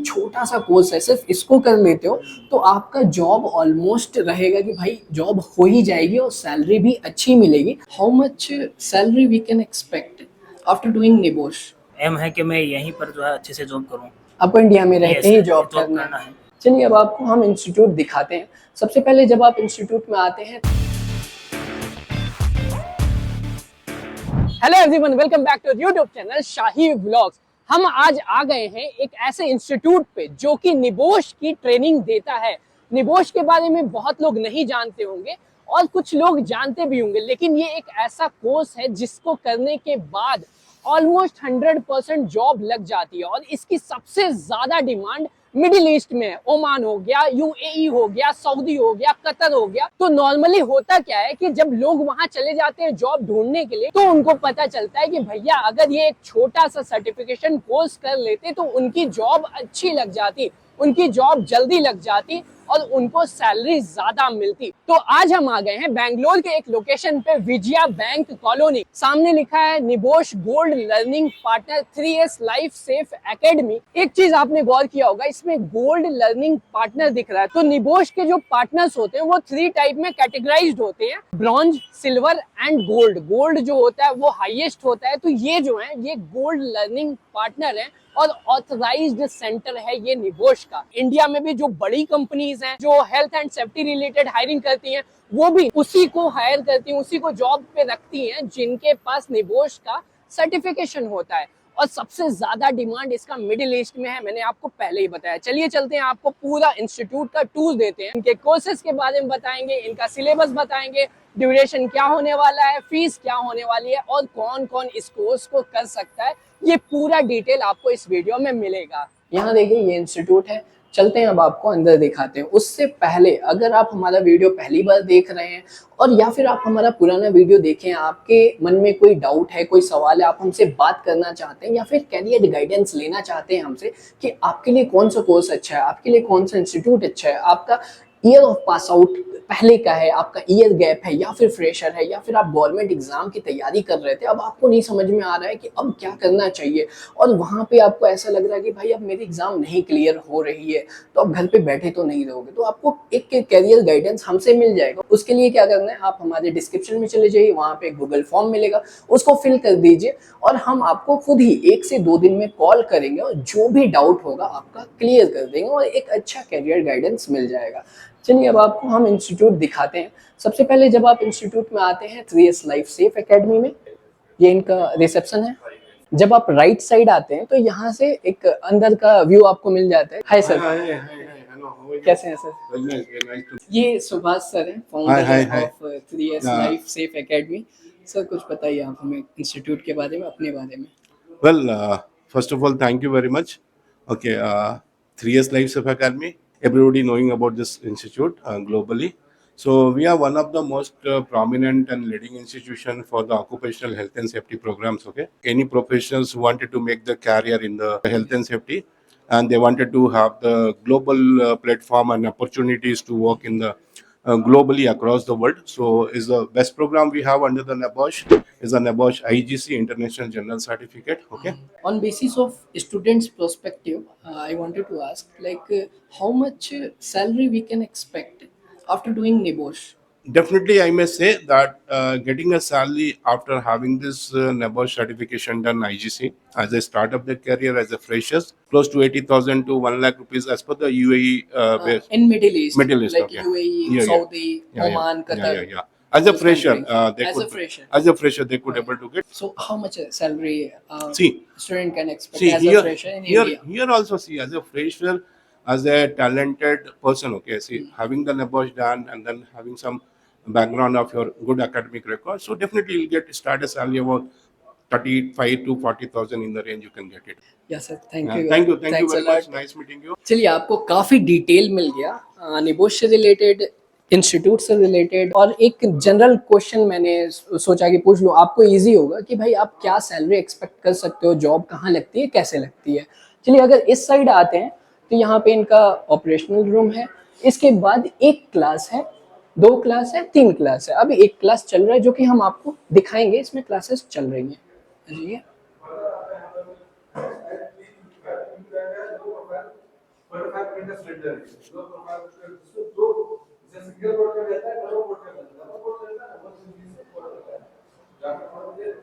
छोटा सा कोर्स है, सिर्फ इसको कर लेते हो तो आपका जॉब ऑलमोस्ट रहेगा कि भाई जॉब हो ही जाएगी और सैलरी भी अच्छी मिलेगी। How much salary we can expect after doing NEBOSH? Aim है कि मैं यहीं पर जो है अच्छे से जॉब करूँ। आपको इंडिया में रहते यस ही है, जॉब जॉब करना करना है। है। चलिए अब आपको हम इंस्टीट्यूट दिखाते हैं। सबसे पहले जब आप इंस्टीट्यूट में आते हैं, hello everyone, welcome back to YouTube channel Shahi vlogs. हम आज आ गए हैं एक ऐसे इंस्टीट्यूट पे जो कि निबोश की ट्रेनिंग देता है। निबोश के बारे में बहुत लोग नहीं जानते होंगे और कुछ लोग जानते भी होंगे, लेकिन ये एक ऐसा कोर्स है जिसको करने के बाद ऑलमोस्ट 100% जॉब लग जाती है और इसकी सबसे ज्यादा डिमांड मिडिल ईस्ट में है। ओमान हो गया, यूएई हो गया, सऊदी हो गया, कतर हो गया। तो नॉर्मली होता क्या है कि जब लोग वहां चले जाते हैं जॉब ढूंढने के लिए, तो उनको पता चलता है कि भैया अगर ये एक छोटा सा सर्टिफिकेशन कोर्स कर लेते तो उनकी जॉब अच्छी लग जाती, उनकी जॉब जल्दी लग जाती और उनको सैलरी ज्यादा मिलती। तो आज हम आ गए हैं बैंगलोर के एक लोकेशन पे, विजया बैंक कॉलोनी। सामने लिखा है NEBOSH gold learning partner 3S life safe academy. एक चीज आपने गौर किया होगा, इसमें गोल्ड लर्निंग पार्टनर दिख रहा है। तो निबोश के जो पार्टनर्स होते हैं वो 3 टाइप में कैटेगराइज्ड होते हैं, bronze, silver and gold. Gold जो होता है वो हाईएस्ट होता है। तो ये जो है ये गोल्ड लर्निंग पार्टनर है और ऑथराइज्ड सेंटर है ये निबोश का। इंडिया में भी जो बड़ी कंपनीज हैं जो health and safety related hiring करती हैं, वो भी उसी को हायर करती हैं, उसी को जॉब पे रखती हैं जिनके पास निबोश का सर्टिफिकेशन होता है। और सबसे ज्यादा डिमांड इसका मिडिल ईस्ट में है, मैंने आपको पहले ही बताया। चलिए चलते हैं, आपको पूरा इंस्टीट्यूट का टूर देते हैं, इनके कोर्सेज के बारे में बताएंगे, इनका सिलेबस बताएंगे, ड्यूरेशन क्या होने वाला है, फीस क्या होने वाली है और कौन कौन इस कोर्स को कर सकता है। ये पूरा डिटेल आपको इस वीडियो में मिलेगा। यहाँ देखिए ये इंस्टीट्यूट है। चलते हैं अब आपको अंदर दिखाते हैं। उससे पहले अगर आप हमारा वीडियो पहली बार देख रहे हैं और या फिर आप हमारा पुराना वीडियो देखें, आपके मन में कोई डाउट है, कोई सवाल है, आप हमसे बात करना चाहते हैं या फिर कैरियर गाइडेंस लेना चाहते हैं हमसे कि आपके लिए कौन सा कोर्स अच्छा है, आपके लिए कौन सा इंस्टीट्यूट अच्छा है, आपका ईयर ऑफ पास आउट पहले का है, आपका ईयर गैप है या फिर फ्रेशर है, या फिर आप गवर्नमेंट एग्जाम की तैयारी कर रहे थे, अब आपको नहीं समझ में आ रहा है कि अब क्या करना चाहिए और वहां पे आपको ऐसा लग रहा है कि भाई अब मेरी एग्जाम नहीं क्लियर हो रही है, तो आप घर पे बैठे तो नहीं रहोगे, तो आपको एक कैरियर गाइडेंस हमसे मिल जाएगा। उसके लिए क्या करना है, आप हमारे डिस्क्रिप्शन में चले जाइए, वहां पे गूगल फॉर्म मिलेगा, उसको फिल कर दीजिए और हम आपको खुद ही 1 से 2 दिन में कॉल करेंगे और जो भी डाउट होगा आपका क्लियर कर देंगे और एक अच्छा कैरियर गाइडेंस मिल जाएगा। चलिए अब आपको हम इंस्टीट्यूट दिखाते हैं। सबसे पहले जब आप इंस्टीट्यूट में आते हैं 3S लाइफ सेफ एकेडमी में, ये इनका रिसेप्शन है। जब आप राइट साइड आते हैं तो यहाँ से एक अंदर का व्यू आपको मिल जाता है। हाय सर, कैसे हैं सर? ये सुभाष सर हैं, founder of 3S life safe academy. Sir कुछ बताइए आप हमें इंस्टीट्यूट के बारे में, अपने बारे में। Well, first of all, thank you very much. Okay, 3S Life Safe Academy. Everybody knowing about this institute globally. So we are one of the most prominent and leading institution for the occupational health and safety programs. Okay, any professionals who wanted to make the career in the health and safety, and they wanted to have the global platform and opportunities to work in the globally across the world. So is the best program we have under the NABOSH is the NABOSH IGC International General Certificate. Okay. On basis of students' perspective, I wanted to ask how much salary we can expect after doing NIBOSH. Definitely, I may say that getting a salary after having this NABOSH certification done IGC as a start of their career as a freshers, close to 80,000 to 1 lakh rupees as per the UAE base. In Middle East, Middle East, like okay. UAE, Saudi, Oman, Qatar. Yeah. As a those fresher, countries. as a fresher, they could able to get. So how much salary See, student can expect See as here, a fresher in India? here also see as a fresher, as a talented person. Okay, see having the NABOSH done and then having some background of your good academic record, so definitely you'll get start a salary about 35 to 40,000 in the range. You can get it. Yes sir, thank you. Thank you Thanks very a lot. much. Nice meeting you. चलिए आपको काफी detail मिल गया NEBOSH से related, institute से related, और एक general question मैंने सोचा कि पूछ लूँ, आपको इजी होगा कि भाई आप क्या सैलरी एक्सपेक्ट कर सकते हो, जॉब कहाँ लगती है, कैसे लगती है। चलिए अगर इस साइड आते हैं तो यहाँ पे इनका ऑपरेशनल रूम है, इसके बाद एक क्लास है, 2 क्लास है, 3 क्लास है। अभी एक क्लास चल रहा है जो कि हम आपको दिखाएंगे, इसमें क्लासेस चल रही हैं।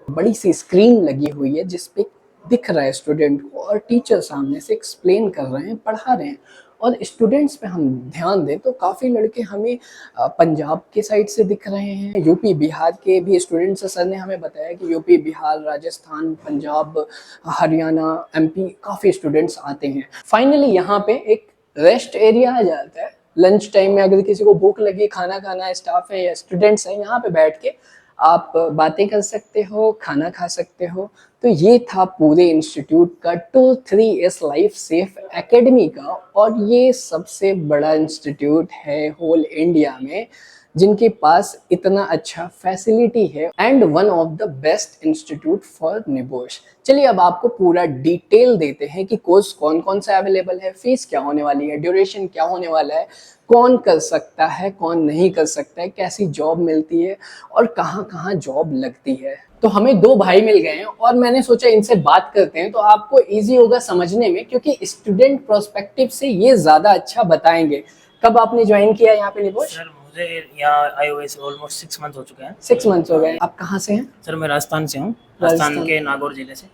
बड़ी सी स्क्रीन लगी हुई है जिसपे दिख रहा है स्टूडेंट को और टीचर सामने से एक्सप्लेन कर रहे हैं, पढ़ा रहे हैं। और स्टूडेंट्स पे हम ध्यान दें तो काफ़ी लड़के हमें पंजाब के साइड से दिख रहे हैं, यूपी बिहार के भी स्टूडेंट्स हैं। सर ने हमें बताया कि यूपी बिहार, राजस्थान, पंजाब, हरियाणा, एमपी काफ़ी स्टूडेंट्स आते हैं। फाइनली यहाँ पे एक रेस्ट एरिया आ जाता है। लंच टाइम में अगर किसी को भूख लगी, खाना खाना है, स्टाफ है या स्टूडेंट्स हैं, यहाँ पे बैठ के आप बातें कर सकते हो, खाना खा सकते हो। तो ये था पूरे इंस्टीट्यूट का 2-3S लाइफ सेफ एकेडमी का, और ये सबसे बड़ा इंस्टीट्यूट है होल इंडिया में जिनके पास इतना अच्छा फैसिलिटी है and one of the best institute for NEBOSH. चलिए अब आपको पूरा डिटेल देते हैं कि कोर्स कौन कौन सा अवेलेबल है, फीस क्या होने वाली है, ड्यूरेशन क्या होने वाला है, कौन कर सकता है, कौन नहीं कर सकता है, कैसी जॉब मिलती है और कहाँ कहाँ जॉब लगती है। तो हमें दो भाई मिल गए हैं और मैंने सोचा इनसे बात करते हैं तो आपको इजी होगा समझने में, क्योंकि स्टूडेंट प्रोस्पेक्टिव से ये ज़्यादा अच्छा बताएंगे। कब आपने ज्वाइन किया यहाँ पे निबोश? सर मुझे यहाँ आए हुए ऑलमोस्ट 6 मंथ हो चुके हैं। 6 मंथ्स हो गए। आप कहाँ से हैं? सर मैं राजस्थान से हूँ, राजस्थान राजस्थान के नागौर जिले से।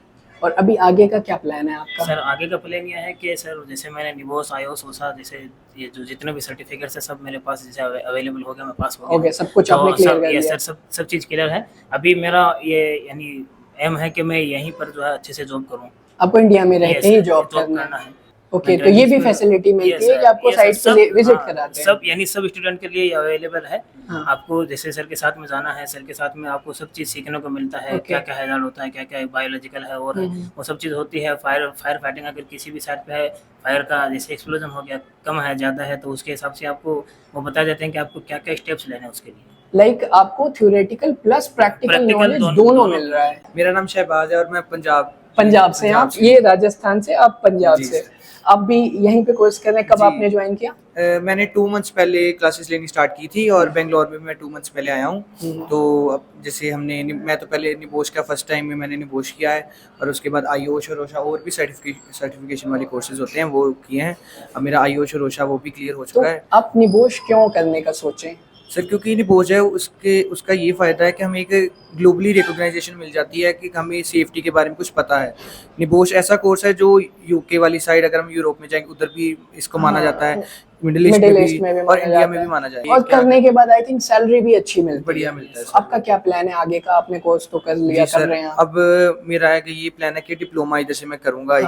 और अभी आगे का क्या प्लान है आपका? सर आगे का प्लान यह है कि सर जैसे मैंने निबोस, आयोस, ओसा, जैसे ये जो जितने भी सर्टिफिकेट्स है सब मेरे पास जैसे अवेलेबल हो गया, मैं पास हो गया। सब कुछ आपने क्लियर कर ये लिया? सर सब चीज़ क्लियर है। अभी मेरा ये यानी एम है कि मैं यहीं पर जो है अच्छे से जॉब करूँ। आपको इंडिया में रहते ही जॉब करना है? ओके, तो ये भी फैसिलिटी मिलती है कि आपको साइट पे विजिट कराते हैं? सब यानी सब स्टूडेंट के लिए अवेलेबल है। हाँ। आपको जैसे सर के साथ में जाना है, सर के साथ में आपको सब चीज़ सीखने को मिलता है। क्या क्या हैजार्ड होता है, क्या क्या बायोलॉजिकल है और वो सब चीज़ होती है। फायर फाइटिंग अगर किसी भी साइड पे है, फायर का जैसे एक्सप्लोजन हो गया, कम है ज़्यादा है, तो उसके हिसाब से आपको वो बता देते हैं कि आपको क्या क्या स्टेप्स लेने हैं उसके लिए। लाइक आपको थ्योरेटिकल प्लस प्रैक्टिकल नॉलेज दोनों मिल रहा है। मेरा नाम शहबाज है और मैं पंजाब से। आप ये राजस्थान से, आप पंजाब से। आप भी यहीं पे कोर्स कर रहे हैं? कब आपने ज्वाइन किया? मैंने 2 मंथ्स पहले क्लासेस लेनी स्टार्ट की थी और बेंगलोर में भी मैं 2 मंथ्स पहले आया हूँ। तो अब जैसे मैं तो पहले निबोश का फर्स्ट टाइम में मैंने निबोश किया है और उसके बाद आयोश और रोशा और भी सर्टिफिकेशन वाले कोर्सेज होते हैं वो किए हैं। अब मेरा आयोश और रोशा वो भी क्लियर हो चुका है। आप निबोश क्यों करने का सोचें? सर क्योंकि निबोश है उसका ये फ़ायदा है कि हमें एक ग्लोबली रिकॉग्नाइजेशन मिल जाती है कि हमें सेफ्टी के बारे में कुछ पता है। निबोश ऐसा कोर्स है जो यूके वाली साइड, अगर हम यूरोप में जाएंगे उधर भी इसको माना जाता है, मिडिल ईस्ट में भी और इंडिया में भी माना जाएगा। और करने के बाद आई थिंक सैलरी भी अच्छी मिलती है। बढ़िया मिलता है। आपका क्या प्लान है आगे का? आपने कोर्स तो कर लिया, कर रहे हैं? अब मेरा है कि ये प्लान है कि डिप्लोमा इधर से मैं करूँगा।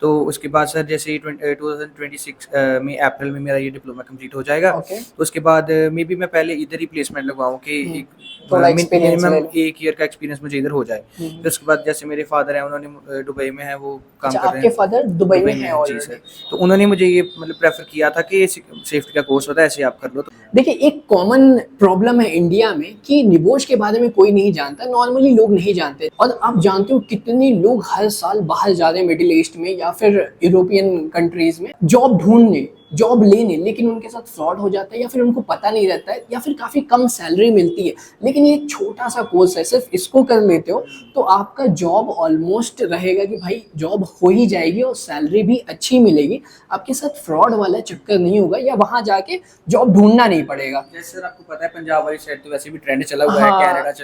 तो उसके बाद सर जैसे 2026 में अप्रैल में मेरा ये डिप्लोमा कंप्लीट हो जाएगा। तो उसके बाद मे बी मैं पहले इधर ही प्लेसमेंट लगवाऊँ कि मिनिमम 1 ईयर का एक्सपीरियंस मुझे इधर हो जाए। फिर उसके बाद जैसे मेरे फादर हैं, उन्होंने दुबई में है, वो काम कर रहे हैं। आपके फादर दुबई में हैं जी सर। तो उन्होंने मुझे ये मतलब प्रेफर किया था कि सेफ्टी का कोर्स होता है, ऐसे आप कर लो। देखिए, एक कॉमन प्रॉब्लम है इंडिया में कि निबोश के बारे में कोई नहीं जानता, नॉर्मली लोग नहीं जानते। और आप जानते हो कितने लोग हर साल बाहर जा रहे हैं मिडिल ईस्ट में या फिर यूरोपियन कंट्रीज में जॉब ढूंढने, जॉब लेने, लेकिन उनके साथ फ्रॉड हो जाता है या फिर उनको पता नहीं रहता है या फिर काफ़ी कम सैलरी मिलती है। लेकिन ये एक छोटा सा कोर्स है, सिर्फ इसको कर लेते हो तो आपका जॉब ऑलमोस्ट रहेगा कि भाई जॉब हो ही जाएगी और सैलरी भी अच्छी मिलेगी। आपके साथ फ्रॉड वाला चक्कर नहीं होगा या वहाँ जाके जॉब ढूंढना नहीं पड़ेगा। जैसे सर आपको पता है पंजाब वाली साइड तो वैसे भी ट्रेंड चला हुआ है,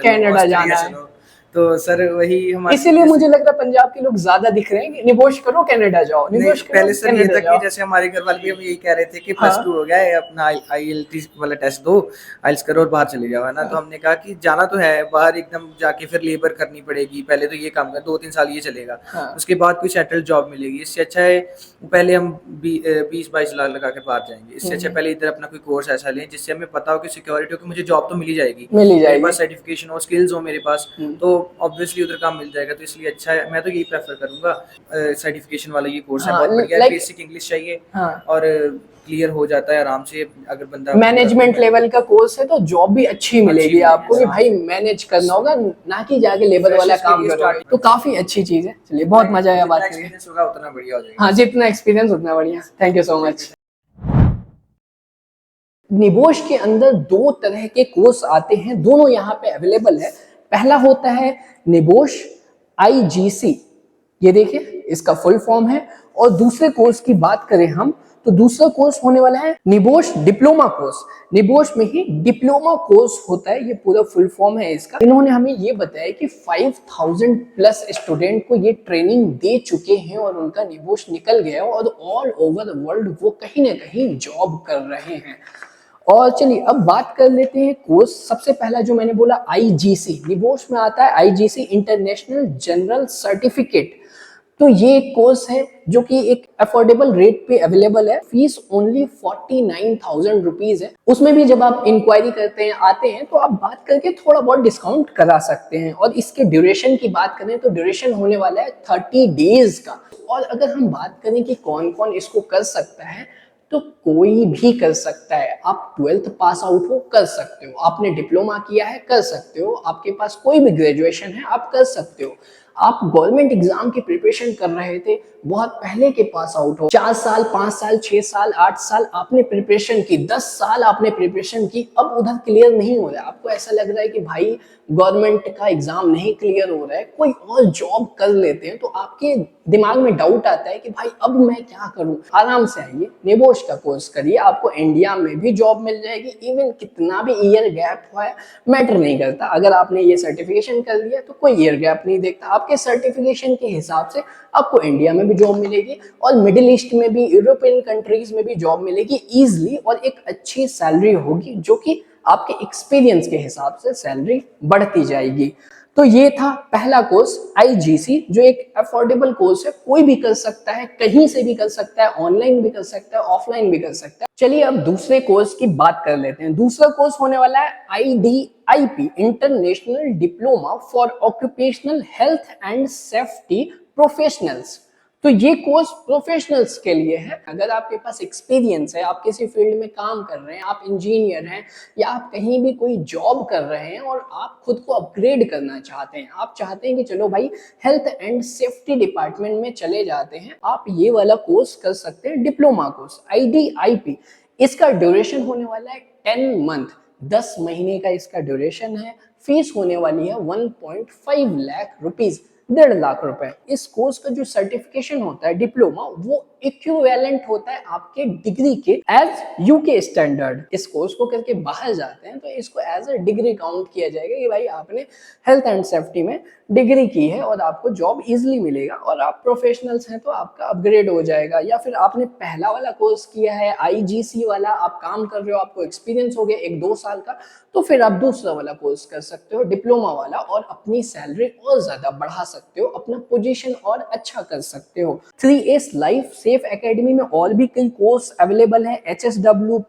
कनाडा जाना है। तो सर वही हमारे, इसीलिए मुझे लग रहा है पंजाब के लोग ज्यादा दिख रहे हैं कि निबोश करो कनाडा जाओ, निबोश करो पहले सर ये कनाडा था जाओ। कि जैसे हमारे घर वाले भी हम यही कह रहे थे कि +2 हो गया है, अपना IELTS वाला टेस्ट दो, आइल्स करो और बाहर चले जाओ, है ना। तो हमने कहा कि जाना तो है बाहर, एकदम जाके फिर लेबर करनी पड़ेगी, पहले तो ये काम कर 2-3 साल ये चलेगा, उसके बाद कोई सेटल जॉब मिलेगी। इससे अच्छा है पहले हम 20-22 लाख लगा के बाहर जाएंगे। इससे अच्छा पहले इधर अपना कोई कोर्स ऐसा लें जिससे हमें पता हो कि सिक्योरिटी हो कि मुझे जॉब तो मिल ही जाएगी, मेरे पास सर्टिफिकेशन हो, स्किल्स हो मेरे पास, तो ऑब्वियसली उधर काम मिल जाएगा। तो इसलिए अच्छा है, मैं तो यही प्रेफर करूंगा। सर्टिफिकेशन वाला ये कोर्स है, बहुत बढ़िया है। बेसिक इंग्लिश चाहिए और क्लियर हो जाता है आराम से। अगर बंदा मैनेजमेंट लेवल का कोर्स है तो जॉब भी अच्छी मिलेगी आपको कि भाई मैनेज करना होगा, ना कि जाके लेबर वाला काम करोगे। तो काफी अच्छी चीज है। चलिए, बहुत मजा आया बात करके। एक्सपीरियंस होगा उतना बढ़िया हो जाएगा। हाँ, जितना एक्सपीरियंस उतना बढ़िया। Thank you so much. NEBOSH के अंदर 2 तरह के कोर्स आते हैं, दोनों यहाँ पे अवेलेबल है। पहला होता है निबोश IGC, ये देखिए इसका फुल फॉर्म है। और दूसरे कोर्स की बात करें हम तो दूसरा कोर्स होने वाला है निबोश डिप्लोमा कोर्स। निबोश में ही डिप्लोमा कोर्स होता है, ये पूरा फुल फॉर्म है इसका। इन्होंने हमें ये बताया कि 5000 प्लस स्टूडेंट को ये ट्रेनिंग दे चुके हैं और उनका निबोश निकल गया और ऑल ओवर वर्ल्ड वो कहीं ना कहीं जॉब कर रहे हैं। और चलिए अब बात कर लेते हैं कोर्स। सबसे पहला जो मैंने बोला आईजीसी, निबोश में आता है आईजीसी इंटरनेशनल जनरल सर्टिफिकेट। तो ये कोर्स है जो कि एक अफोर्डेबल रेट पे अवेलेबल है। फीस ओनली 49,000 रुपीज है। उसमें भी जब आप इंक्वायरी करते हैं आते हैं तो आप बात करके थोड़ा बहुत डिस्काउंट करा सकते हैं। और इसके ड्यूरेशन की बात करें तो ड्यूरेशन होने वाला है 30 डेज का। और अगर हम बात करें कि कौन कौन इसको कर सकता है तो कोई भी कर सकता है। आप 12th पास आउट हो कर सकते हो, आपने डिप्लोमा किया है कर सकते हो, आपके पास कोई भी ग्रेजुएशन है आप कर सकते हो, आप गवर्नमेंट एग्जाम की प्रिपरेशन कर रहे थे बहुत पहले के पास आउट हो, 4 साल 5 साल 6 साल 8 साल आपने प्रिपरेशन की, 10 साल आपने प्रिपरेशन की, अब उधर क्लियर नहीं हो रहा है, आपको ऐसा लग रहा है कि भाई गवर्नमेंट का एग्जाम नहीं क्लियर हो रहा है, कोई और जॉब कर लेते हैं, तो आपके दिमाग में डाउट आता है कि भाई अब मैं क्या करूं। आराम से आइए, निबोश का कोर्स करिए, आपको इंडिया में भी जॉब मिल जाएगी। इवन कितना भी ईयर गैप हुआ है मैटर नहीं करता, अगर आपने ये सर्टिफिकेशन कर लिया तो कोई ईयर गैप नहीं देखता, आपके सर्टिफिकेशन के हिसाब से आपको इंडिया में भी जॉब मिलेगी और मिडिल ईस्ट में भी, यूरोपियन कंट्रीज में भी जॉब मिलेगी इजीली, और एक अच्छी सैलरी होगी जो कि आपके एक्सपीरियंस के हिसाब से सैलरी बढ़ती जाएगी। तो ये था पहला कोर्स आईजीसी, जो एक अफोर्डेबल कोर्स है, कोई भी कर सकता है, कहीं से भी कर सकता है, ऑनलाइन भी कर सकता है, ऑफलाइन भी कर सकता है। चलिए अब दूसरे कोर्स की बात कर लेते हैं। दूसरा कोर्स होने वाला है IDIP international diploma for occupational health and safety professionals. तो ये कोर्स प्रोफेशनल्स के लिए है। अगर आपके पास एक्सपीरियंस है, आप किसी फील्ड में काम कर रहे हैं, आप इंजीनियर हैं या आप कहीं भी कोई जॉब कर रहे हैं और आप खुद को अपग्रेड करना चाहते हैं, आप चाहते हैं कि चलो भाई हेल्थ एंड सेफ्टी डिपार्टमेंट में चले जाते हैं, आप ये वाला कोर्स कर सकते हैं, डिप्लोमा कोर्स IDIP। इसका ड्यूरेशन होने वाला है 10 मंथ, 10 महीने का इसका ड्यूरेशन है। फीस होने वाली है 1.5 लाख रुपीज, 1.5 लाख रुपए। इस कोर्स का जो सर्टिफिकेशन होता है डिप्लोमा, वो इक्विवेलेंट होता है आपके डिग्री के एज यूके स्टैंडर्ड। इस कोर्स को करके बाहर जाते हैं तो इसको एज अ डिग्री काउंट किया जाएगा कि भाई आपने हेल्थ एंड सेफ्टी में डिग्री की है और आपको जॉब इजीली मिलेगा, और आप प्रोफेशनल्स हैं तो आपका अपग्रेड हो जाएगा। या फिर आपने पहला वाला कोर्स किया है IGC वाला, आप काम कर रहे हो, आपको एक्सपीरियंस हो गया 1-2 साल का, तो फिर आप दूसरा वाला कोर्स कर सकते हो डिप्लोमा वाला, और अपनी सैलरी और ज्यादा बढ़ा सकते हो, अपना पोजीशन और अच्छा कर सकते हो। 3S लाइफ सेफ एकेडमी में और भी कई कोर्स अवेलेबल है, HSW,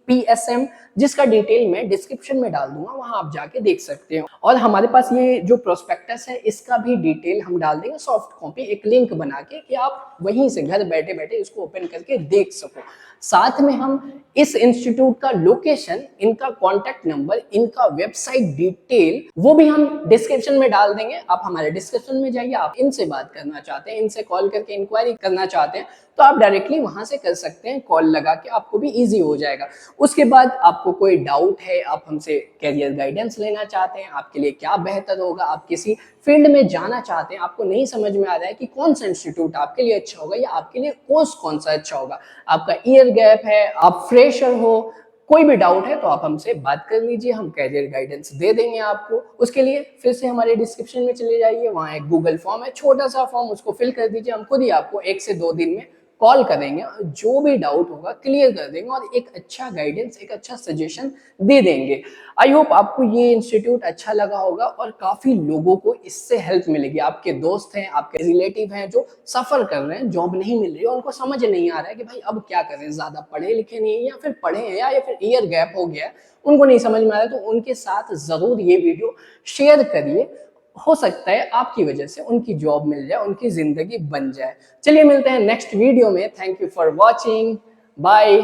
PSM, जिसका डिटेल मैं डिस्क्रिप्शन में डाल दूंगा, वहां आप जाके देख सकते हो। और हमारे पास ये जो प्रोस्पेक्टस है इसका भी डिटेल हम डाल देंगे सॉफ्ट कॉपी, एक लिंक बना के, कि आप वहीं से घर बैठे बैठे इसको ओपन करके देख सको। साथ में हम इस इंस्टीट्यूट का लोकेशन, इनका कॉन्टैक्ट नंबर, इनका वेबसाइट डिटेल, वो भी हम डिस्क्रिप्शन में डाल देंगे। आप हमारे डिस्क्रिप्शन में जाइए, आप इनसे बात करना चाहते हैं, इनसे कॉल करके इंक्वायरी करना चाहते हैं तो आप डायरेक्टली वहां से कर सकते हैं, कॉल लगा के, आपको भी इजी हो जाएगा। उसके बाद आपको कोई डाउट है, आप हमसे कैरियर गाइडेंस लेना चाहते हैं, आपके लिए क्या बेहतर होगा, आप किसी फील्ड में जाना चाहते हैं, आपको नहीं समझ में आ रहा है कि कौन सा इंस्टीट्यूट आपके लिए अच्छा होगा या आपके लिए कोर्स कौन सा अच्छा होगा, आपका ईयर गैप है, आप फ्रेशर हो, कोई भी डाउट है तो आप हमसे बात कर लीजिए, हम कैरियर गाइडेंस दे देंगे आपको। उसके लिए फिर से हमारे डिस्क्रिप्शन में चले जाइए, वहाँ एक गूगल फॉर्म है, छोटा सा फॉर्म, उसको फिल कर दीजिए, हम खुद ही आपको 1 से 2 दिन में कॉल करेंगे और जो भी डाउट होगा क्लियर कर देंगे और एक अच्छा गाइडेंस, एक अच्छा सजेशन दे देंगे। आई होप आपको ये इंस्टीट्यूट अच्छा लगा होगा और काफी लोगों को इससे हेल्प मिलेगी। आपके दोस्त हैं, आपके रिलेटिव हैं जो सफर कर रहे हैं, जॉब नहीं मिल रही है, उनको समझ नहीं आ रहा है कि भाई अब क्या करें, ज्यादा पढ़े लिखे नहीं है या फिर पढ़े हैं या फिर ईयर गैप हो गया है, उनको नहीं समझ में आ रहा है, तो उनके साथ जरूर ये वीडियो शेयर करिए। हो सकता है आपकी वजह से उनकी जॉब मिल जाए, उनकी जिंदगी बन जाए। चलिए मिलते हैं नेक्स्ट वीडियो में। Thank you for watching, bye.